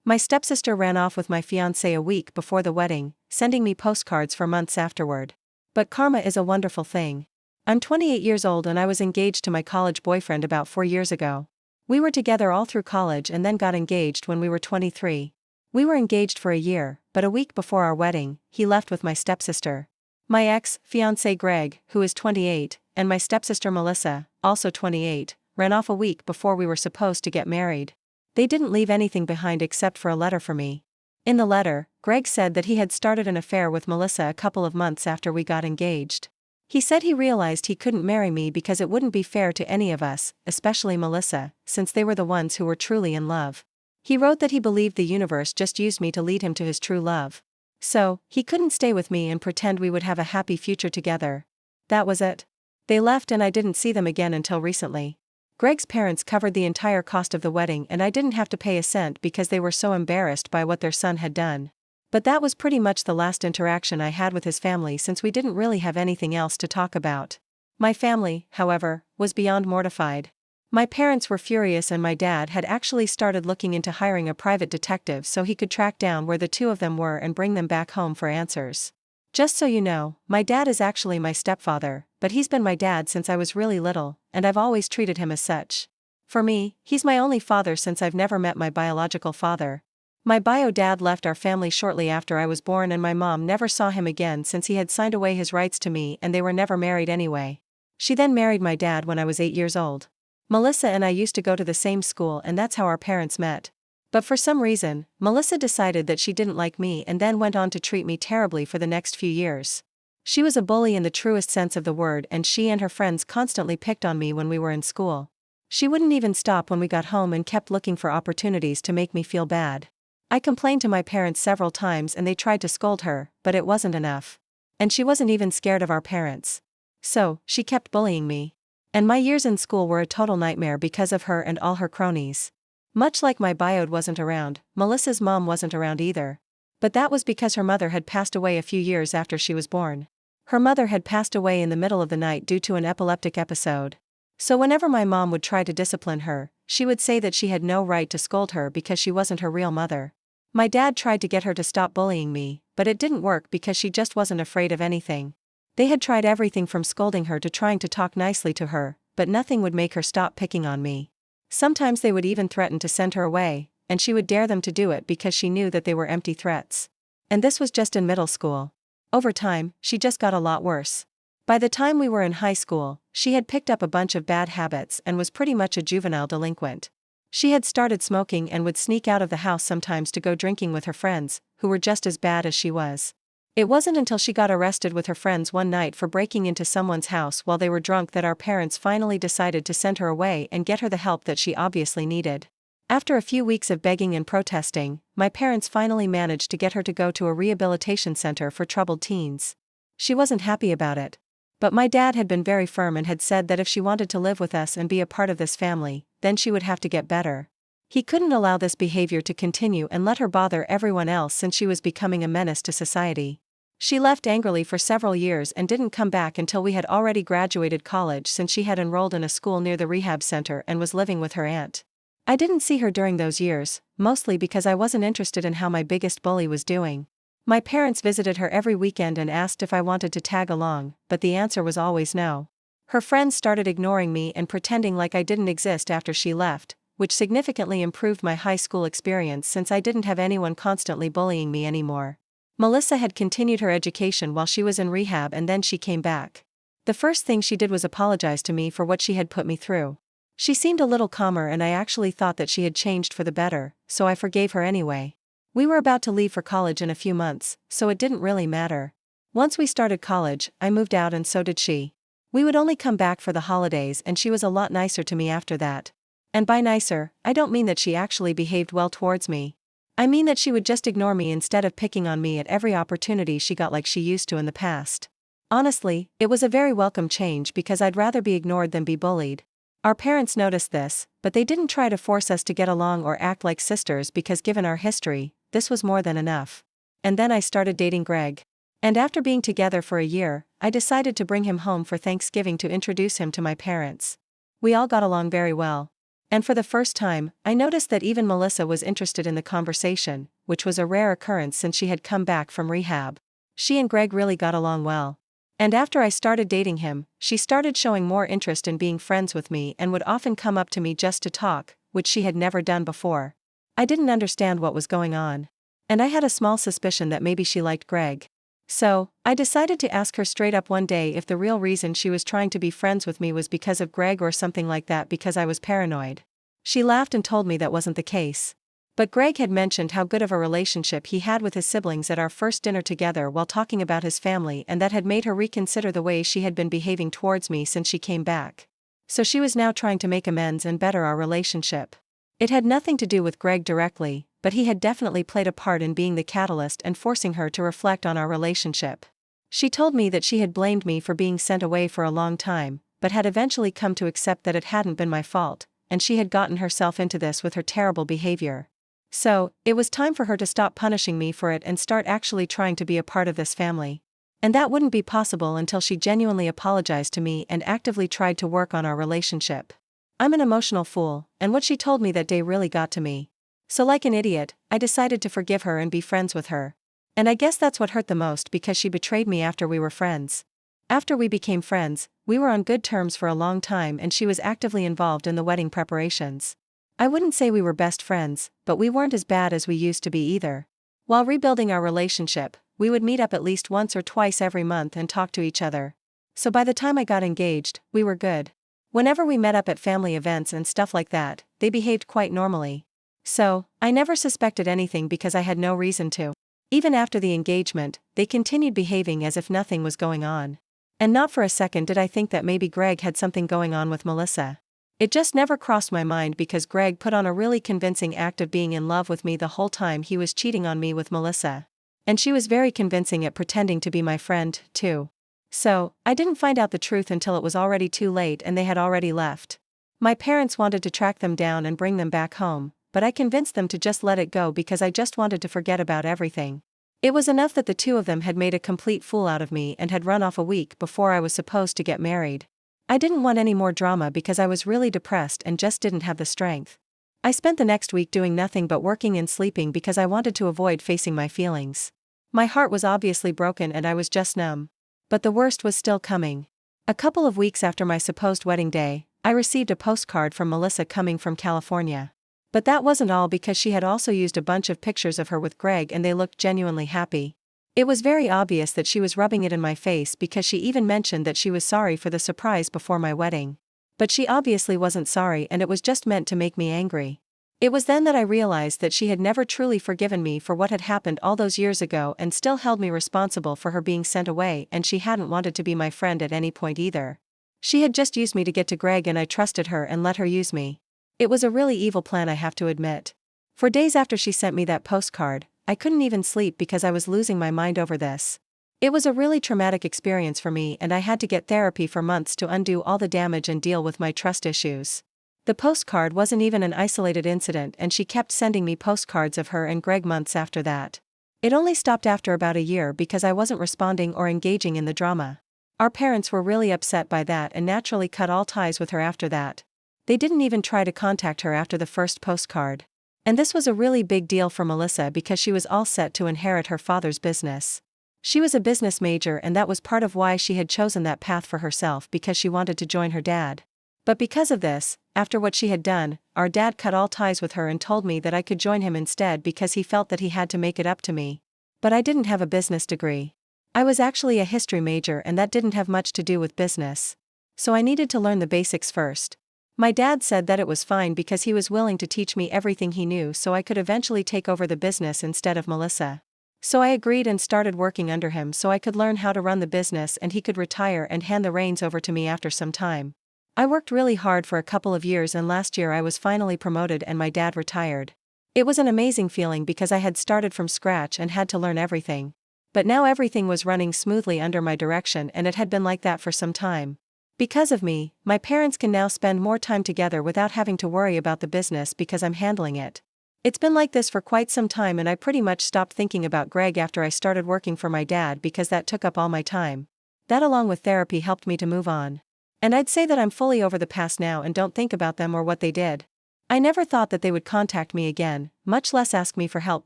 My stepsister ran off with my fiancé a week before the wedding, sending me postcards for months afterward. But karma is a wonderful thing. I'm 28 years old and I was engaged to my college boyfriend about 4 years ago. We were together all through college and then got engaged when we were 23. We were engaged for a year, but a week before our wedding, he left with my stepsister. My ex-fiancé Greg, who is 28, and my stepsister Melissa, also 28, ran off a week before we were supposed to get married. They didn't leave anything behind except for a letter for me. In the letter, Greg said that he had started an affair with Melissa a couple of months after we got engaged. He said he realized he couldn't marry me because it wouldn't be fair to any of us, especially Melissa, since they were the ones who were truly in love. He wrote that he believed the universe just used me to lead him to his true love. So, he couldn't stay with me and pretend we would have a happy future together. That was it. They left and I didn't see them again until recently. Greg's parents covered the entire cost of the wedding and I didn't have to pay a cent because they were so embarrassed by what their son had done. But that was pretty much the last interaction I had with his family since we didn't really have anything else to talk about. My family, however, was beyond mortified. My parents were furious and my dad had actually started looking into hiring a private detective so he could track down where the two of them were and bring them back home for answers. Just so you know, my dad is actually my stepfather, but he's been my dad since I was really little, and I've always treated him as such. For me, he's my only father since I've never met my biological father. My bio dad left our family shortly after I was born and my mom never saw him again since he had signed away his rights to me and they were never married anyway. She then married my dad when I was 8 years old. Melissa and I used to go to the same school and that's how our parents met. But for some reason, Melissa decided that she didn't like me and then went on to treat me terribly for the next few years. She was a bully in the truest sense of the word and she and her friends constantly picked on me when we were in school. She wouldn't even stop when we got home and kept looking for opportunities to make me feel bad. I complained to my parents several times and they tried to scold her, but it wasn't enough. And she wasn't even scared of our parents. So, she kept bullying me. And my years in school were a total nightmare because of her and all her cronies. Much like my biode wasn't around, Melissa's mom wasn't around either. But that was because her mother had passed away a few years after she was born. Her mother had passed away in the middle of the night due to an epileptic episode. So whenever my mom would try to discipline her, she would say that she had no right to scold her because she wasn't her real mother. My dad tried to get her to stop bullying me, but it didn't work because she just wasn't afraid of anything. They had tried everything from scolding her to trying to talk nicely to her, but nothing would make her stop picking on me. Sometimes they would even threaten to send her away, and she would dare them to do it because she knew that they were empty threats. And this was just in middle school. Over time, she just got a lot worse. By the time we were in high school, she had picked up a bunch of bad habits and was pretty much a juvenile delinquent. She had started smoking and would sneak out of the house sometimes to go drinking with her friends, who were just as bad as she was. It wasn't until she got arrested with her friends one night for breaking into someone's house while they were drunk that our parents finally decided to send her away and get her the help that she obviously needed. After a few weeks of begging and protesting, my parents finally managed to get her to go to a rehabilitation center for troubled teens. She wasn't happy about it. But my dad had been very firm and had said that if she wanted to live with us and be a part of this family, then she would have to get better. He couldn't allow this behavior to continue and let her bother everyone else since she was becoming a menace to society. She left angrily for several years and didn't come back until we had already graduated college since she had enrolled in a school near the rehab center and was living with her aunt. I didn't see her during those years, mostly because I wasn't interested in how my biggest bully was doing. My parents visited her every weekend and asked if I wanted to tag along, but the answer was always no. Her friends started ignoring me and pretending like I didn't exist after she left, which significantly improved my high school experience since I didn't have anyone constantly bullying me anymore. Melissa had continued her education while she was in rehab and then she came back. The first thing she did was apologize to me for what she had put me through. She seemed a little calmer and I actually thought that she had changed for the better, so I forgave her anyway. We were about to leave for college in a few months, so it didn't really matter. Once we started college, I moved out and so did she. We would only come back for the holidays and she was a lot nicer to me after that. And by nicer, I don't mean that she actually behaved well towards me. I mean that she would just ignore me instead of picking on me at every opportunity she got like she used to in the past. Honestly, it was a very welcome change because I'd rather be ignored than be bullied. Our parents noticed this, but they didn't try to force us to get along or act like sisters because given our history, this was more than enough. And then I started dating Greg. And after being together for a year, I decided to bring him home for Thanksgiving to introduce him to my parents. We all got along very well. And for the first time, I noticed that even Melissa was interested in the conversation, which was a rare occurrence since she had come back from rehab. She and Greg really got along well. And after I started dating him, she started showing more interest in being friends with me and would often come up to me just to talk, which she had never done before. I didn't understand what was going on. And I had a small suspicion that maybe she liked Greg. So, I decided to ask her straight up one day if the real reason she was trying to be friends with me was because of Greg or something like that because I was paranoid. She laughed and told me that wasn't the case. But Greg had mentioned how good of a relationship he had with his siblings at our first dinner together while talking about his family, and that had made her reconsider the way she had been behaving towards me since she came back. So she was now trying to make amends and better our relationship. It had nothing to do with Greg directly, but he had definitely played a part in being the catalyst and forcing her to reflect on our relationship. She told me that she had blamed me for being sent away for a long time, but had eventually come to accept that it hadn't been my fault, and she had gotten herself into this with her terrible behavior. So, it was time for her to stop punishing me for it and start actually trying to be a part of this family. And that wouldn't be possible until she genuinely apologized to me and actively tried to work on our relationship. I'm an emotional fool, and what she told me that day really got to me. So like an idiot, I decided to forgive her and be friends with her. And I guess that's what hurt the most because she betrayed me after we were friends. After we became friends, we were on good terms for a long time and she was actively involved in the wedding preparations. I wouldn't say we were best friends, but we weren't as bad as we used to be either. While rebuilding our relationship, we would meet up at least once or twice every month and talk to each other. So by the time I got engaged, we were good. Whenever we met up at family events and stuff like that, they behaved quite normally. So, I never suspected anything because I had no reason to. Even after the engagement, they continued behaving as if nothing was going on. And not for a second did I think that maybe Greg had something going on with Melissa. It just never crossed my mind because Greg put on a really convincing act of being in love with me the whole time he was cheating on me with Melissa. And she was very convincing at pretending to be my friend, too. So, I didn't find out the truth until it was already too late and they had already left. My parents wanted to track them down and bring them back home, but I convinced them to just let it go because I just wanted to forget about everything. It was enough that the two of them had made a complete fool out of me and had run off a week before I was supposed to get married. I didn't want any more drama because I was really depressed and just didn't have the strength. I spent the next week doing nothing but working and sleeping because I wanted to avoid facing my feelings. My heart was obviously broken and I was just numb. But the worst was still coming. A couple of weeks after my supposed wedding day, I received a postcard from Melissa coming from California. But that wasn't all because she had also used a bunch of pictures of her with Greg and they looked genuinely happy. It was very obvious that she was rubbing it in my face because she even mentioned that she was sorry for the surprise before my wedding. But she obviously wasn't sorry and it was just meant to make me angry. It was then that I realized that she had never truly forgiven me for what had happened all those years ago and still held me responsible for her being sent away, and she hadn't wanted to be my friend at any point either. She had just used me to get to Greg and I trusted her and let her use me. It was a really evil plan, I have to admit. For days after she sent me that postcard, I couldn't even sleep because I was losing my mind over this. It was a really traumatic experience for me and I had to get therapy for months to undo all the damage and deal with my trust issues. The postcard wasn't even an isolated incident and she kept sending me postcards of her and Greg months after that. It only stopped after about a year because I wasn't responding or engaging in the drama. Our parents were really upset by that and naturally cut all ties with her after that. They didn't even try to contact her after the first postcard. And this was a really big deal for Melissa because she was all set to inherit her father's business. She was a business major and that was part of why she had chosen that path for herself because she wanted to join her dad. But because of this, after what she had done, our dad cut all ties with her and told me that I could join him instead because he felt that he had to make it up to me. But I didn't have a business degree. I was actually a history major and that didn't have much to do with business. So I needed to learn the basics first. My dad said that it was fine because he was willing to teach me everything he knew so I could eventually take over the business instead of Melissa. So I agreed and started working under him so I could learn how to run the business and he could retire and hand the reins over to me after some time. I worked really hard for a couple of years and last year I was finally promoted and my dad retired. It was an amazing feeling because I had started from scratch and had to learn everything. But now everything was running smoothly under my direction and it had been like that for some time. Because of me, my parents can now spend more time together without having to worry about the business because I'm handling it. It's been like this for quite some time and I pretty much stopped thinking about Greg after I started working for my dad because that took up all my time. That along with therapy helped me to move on. And I'd say that I'm fully over the past now and don't think about them or what they did. I never thought that they would contact me again, much less ask me for help,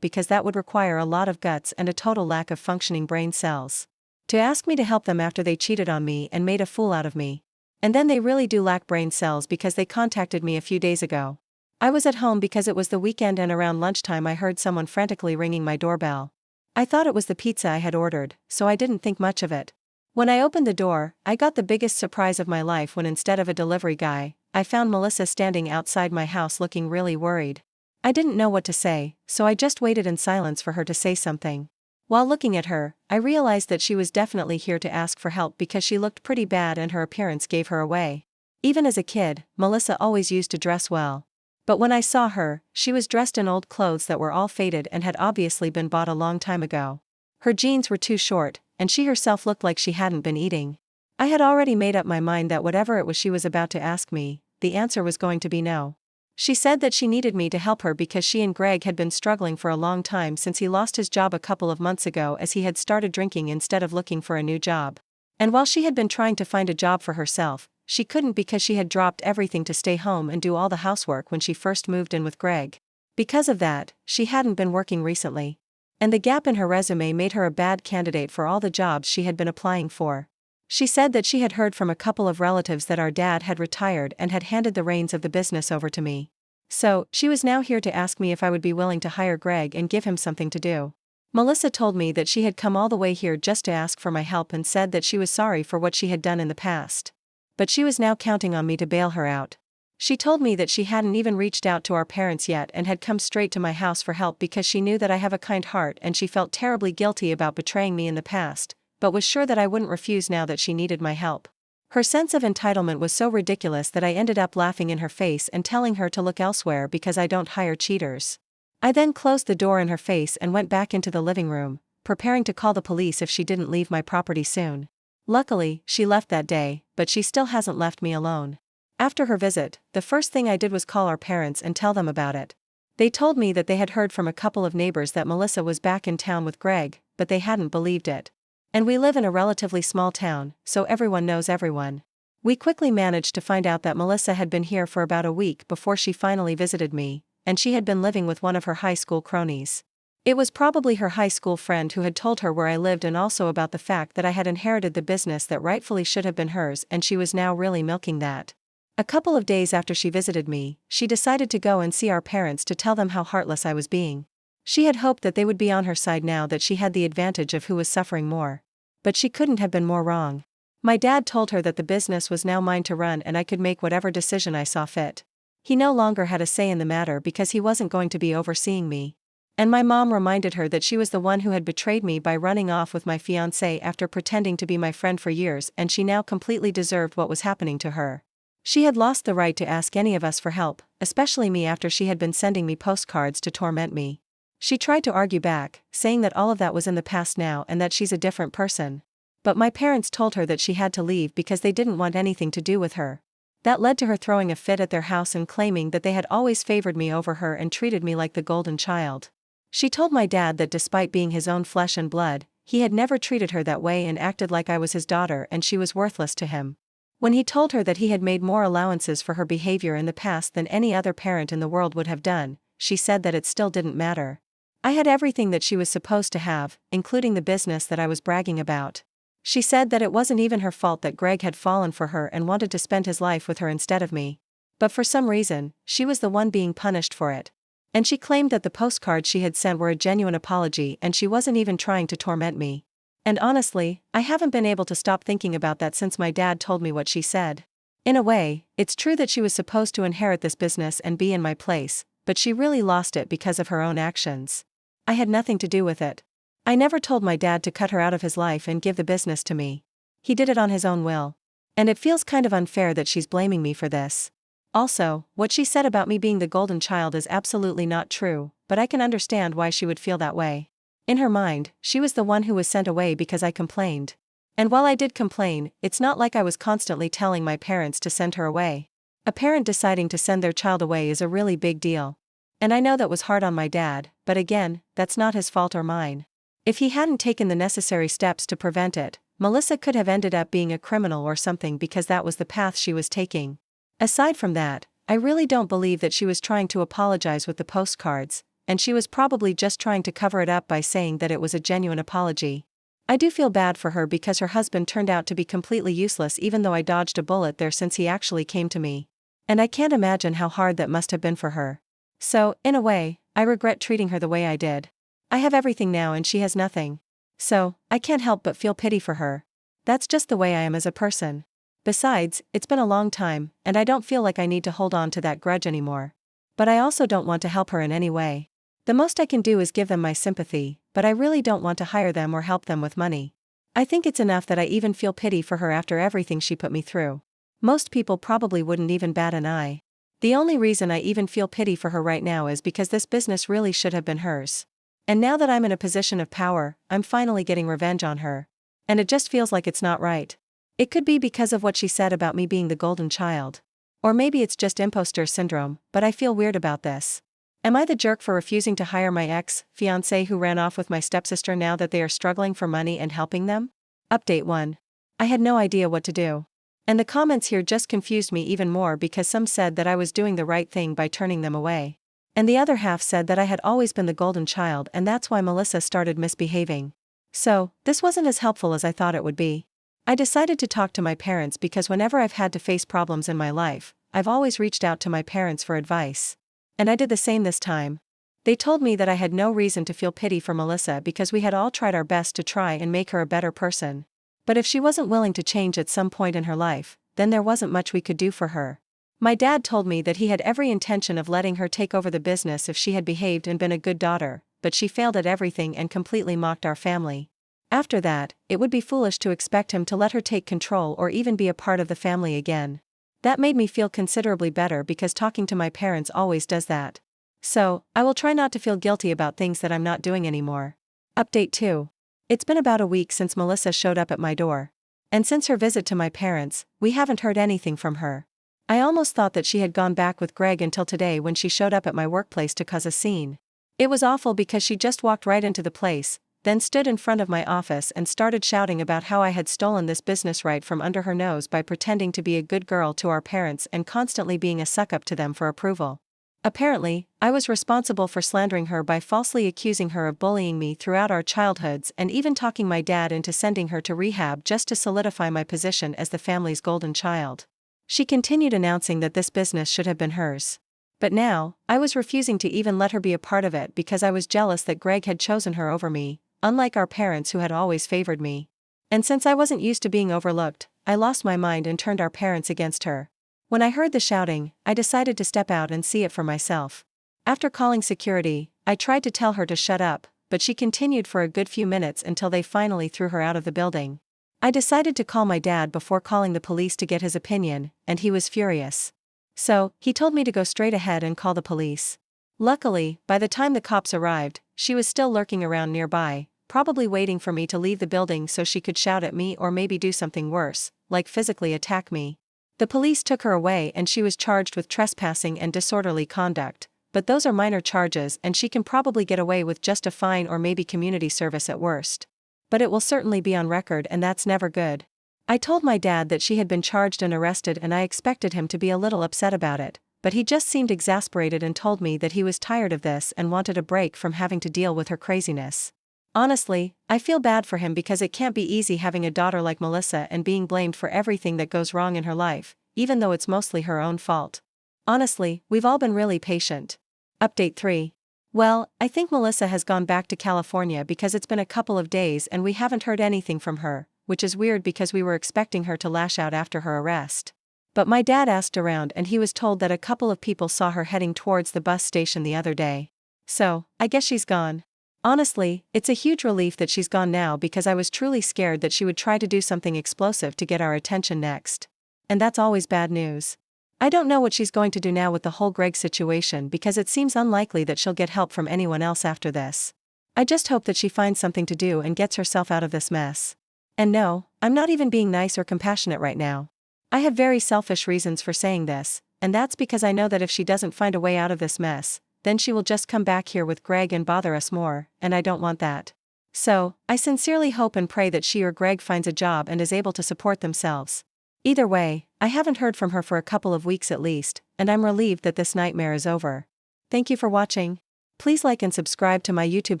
because that would require a lot of guts and a total lack of functioning brain cells. To ask me to help them after they cheated on me and made a fool out of me. And then they really do lack brain cells, because they contacted me a few days ago. I was at home because it was the weekend, and around lunchtime I heard someone frantically ringing my doorbell. I thought it was the pizza I had ordered, so I didn't think much of it. When I opened the door, I got the biggest surprise of my life when, instead of a delivery guy, I found Melissa standing outside my house looking really worried. I didn't know what to say, so I just waited in silence for her to say something. While looking at her, I realized that she was definitely here to ask for help, because she looked pretty bad and her appearance gave her away. Even as a kid, Melissa always used to dress well. But when I saw her, she was dressed in old clothes that were all faded and had obviously been bought a long time ago. Her jeans were too short, and she herself looked like she hadn't been eating. I had already made up my mind that whatever it was she was about to ask me, the answer was going to be no. She said that she needed me to help her because she and Greg had been struggling for a long time since he lost his job a couple of months ago, as he had started drinking instead of looking for a new job. And while she had been trying to find a job for herself, she couldn't, because she had dropped everything to stay home and do all the housework when she first moved in with Greg. Because of that, she hadn't been working recently. And the gap in her resume made her a bad candidate for all the jobs she had been applying for. She said that she had heard from a couple of relatives that our dad had retired and had handed the reins of the business over to me. So, she was now here to ask me if I would be willing to hire Greg and give him something to do. Melissa told me that she had come all the way here just to ask for my help, and said that she was sorry for what she had done in the past. But she was now counting on me to bail her out. She told me that she hadn't even reached out to our parents yet and had come straight to my house for help because she knew that I have a kind heart, and she felt terribly guilty about betraying me in the past, but was sure that I wouldn't refuse now that she needed my help. Her sense of entitlement was so ridiculous that I ended up laughing in her face and telling her to look elsewhere because I don't hire cheaters. I then closed the door in her face and went back into the living room, preparing to call the police if she didn't leave my property soon. Luckily, she left that day, but she still hasn't left me alone. After her visit, the first thing I did was call our parents and tell them about it. They told me that they had heard from a couple of neighbors that Melissa was back in town with Greg, but they hadn't believed it. And we live in a relatively small town, so everyone knows everyone. We quickly managed to find out that Melissa had been here for about a week before she finally visited me, and she had been living with one of her high school cronies. It was probably her high school friend who had told her where I lived, and also about the fact that I had inherited the business that rightfully should have been hers, and she was now really milking that. A couple of days after she visited me, she decided to go and see our parents to tell them how heartless I was being. She had hoped that they would be on her side now that she had the advantage of who was suffering more. But she couldn't have been more wrong. My dad told her that the business was now mine to run and I could make whatever decision I saw fit. He no longer had a say in the matter because he wasn't going to be overseeing me. And my mom reminded her that she was the one who had betrayed me by running off with my fiancé after pretending to be my friend for years, and she now completely deserved what was happening to her. She had lost the right to ask any of us for help, especially me, after she had been sending me postcards to torment me. She tried to argue back, saying that all of that was in the past now and that she's a different person. But my parents told her that she had to leave because they didn't want anything to do with her. That led to her throwing a fit at their house and claiming that they had always favored me over her and treated me like the golden child. She told my dad that despite being his own flesh and blood, he had never treated her that way and acted like I was his daughter and she was worthless to him. When he told her that he had made more allowances for her behavior in the past than any other parent in the world would have done, she said that it still didn't matter. I had everything that she was supposed to have, including the business that I was bragging about. She said that it wasn't even her fault that Greg had fallen for her and wanted to spend his life with her instead of me. But for some reason, she was the one being punished for it. And she claimed that the postcards she had sent were a genuine apology and she wasn't even trying to torment me. And honestly, I haven't been able to stop thinking about that since my dad told me what she said. In a way, it's true that she was supposed to inherit this business and be in my place, but she really lost it because of her own actions. I had nothing to do with it. I never told my dad to cut her out of his life and give the business to me. He did it on his own will. And it feels kind of unfair that she's blaming me for this. Also, what she said about me being the golden child is absolutely not true, but I can understand why she would feel that way. In her mind, she was the one who was sent away because I complained. And while I did complain, it's not like I was constantly telling my parents to send her away. A parent deciding to send their child away is a really big deal. And I know that was hard on my dad, but again, that's not his fault or mine. If he hadn't taken the necessary steps to prevent it, Melissa could have ended up being a criminal or something because that was the path she was taking. Aside from that, I really don't believe that she was trying to apologize with the postcards, and she was probably just trying to cover it up by saying that it was a genuine apology. I do feel bad for her because her husband turned out to be completely useless even though I dodged a bullet there since he actually came to me. And I can't imagine how hard that must have been for her. So, in a way, I regret treating her the way I did. I have everything now and she has nothing. So, I can't help but feel pity for her. That's just the way I am as a person. Besides, it's been a long time, and I don't feel like I need to hold on to that grudge anymore. But I also don't want to help her in any way. The most I can do is give them my sympathy, but I really don't want to hire them or help them with money. I think it's enough that I even feel pity for her after everything she put me through. Most people probably wouldn't even bat an eye. The only reason I even feel pity for her right now is because this business really should have been hers. And now that I'm in a position of power, I'm finally getting revenge on her. And it just feels like it's not right. It could be because of what she said about me being the golden child. Or maybe it's just imposter syndrome, but I feel weird about this. Am I the jerk for refusing to hire my ex-fiancé who ran off with my stepsister now that they are struggling for money and helping them? Update 1. I had no idea what to do. And the comments here just confused me even more because some said that I was doing the right thing by turning them away. And the other half said that I had always been the golden child and that's why Melissa started misbehaving. So, this wasn't as helpful as I thought it would be. I decided to talk to my parents because whenever I've had to face problems in my life, I've always reached out to my parents for advice. And I did the same this time. They told me that I had no reason to feel pity for Melissa because we had all tried our best to try and make her a better person. But if she wasn't willing to change at some point in her life, then there wasn't much we could do for her. My dad told me that he had every intention of letting her take over the business if she had behaved and been a good daughter, but she failed at everything and completely mocked our family. After that, it would be foolish to expect him to let her take control or even be a part of the family again. That made me feel considerably better because talking to my parents always does that. So, I will try not to feel guilty about things that I'm not doing anymore. Update 2. It's been about a week since Melissa showed up at my door. And since her visit to my parents, we haven't heard anything from her. I almost thought that she had gone back with Greg until today when she showed up at my workplace to cause a scene. It was awful because she just walked right into the place, then stood in front of my office and started shouting about how I had stolen this business right from under her nose by pretending to be a good girl to our parents and constantly being a suck-up to them for approval. Apparently, I was responsible for slandering her by falsely accusing her of bullying me throughout our childhoods and even talking my dad into sending her to rehab just to solidify my position as the family's golden child. She continued announcing that this business should have been hers. But now, I was refusing to even let her be a part of it because I was jealous that Greg had chosen her over me, unlike our parents who had always favored me. And since I wasn't used to being overlooked, I lost my mind and turned our parents against her. When I heard the shouting, I decided to step out and see it for myself. After calling security, I tried to tell her to shut up, but she continued for a good few minutes until they finally threw her out of the building. I decided to call my dad before calling the police to get his opinion, and he was furious. So, he told me to go straight ahead and call the police. Luckily, by the time the cops arrived, she was still lurking around nearby, probably waiting for me to leave the building so she could shout at me or maybe do something worse, like physically attack me. The police took her away and she was charged with trespassing and disorderly conduct, but those are minor charges and she can probably get away with just a fine or maybe community service at worst. But it will certainly be on record and that's never good. I told my dad that she had been charged and arrested and I expected him to be a little upset about it, but he just seemed exasperated and told me that he was tired of this and wanted a break from having to deal with her craziness. Honestly, I feel bad for him because it can't be easy having a daughter like Melissa and being blamed for everything that goes wrong in her life, even though it's mostly her own fault. Honestly, we've all been really patient. Update 3. Well, I think Melissa has gone back to California because it's been a couple of days and we haven't heard anything from her, which is weird because we were expecting her to lash out after her arrest. But my dad asked around and he was told that a couple of people saw her heading towards the bus station the other day. So, I guess she's gone. Honestly, it's a huge relief that she's gone now because I was truly scared that she would try to do something explosive to get our attention next. And that's always bad news. I don't know what she's going to do now with the whole Greg situation because it seems unlikely that she'll get help from anyone else after this. I just hope that she finds something to do and gets herself out of this mess. And no, I'm not even being nice or compassionate right now. I have very selfish reasons for saying this, and that's because I know that if she doesn't find a way out of this mess, then she will just come back here with Greg and bother us more, and I don't want that. So, I sincerely hope and pray that she or Greg finds a job and is able to support themselves. Either way, I haven't heard from her for a couple of weeks at least, and I'm relieved that this nightmare is over. Thank you for watching. Please like and subscribe to my YouTube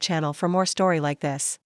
channel for more story like this.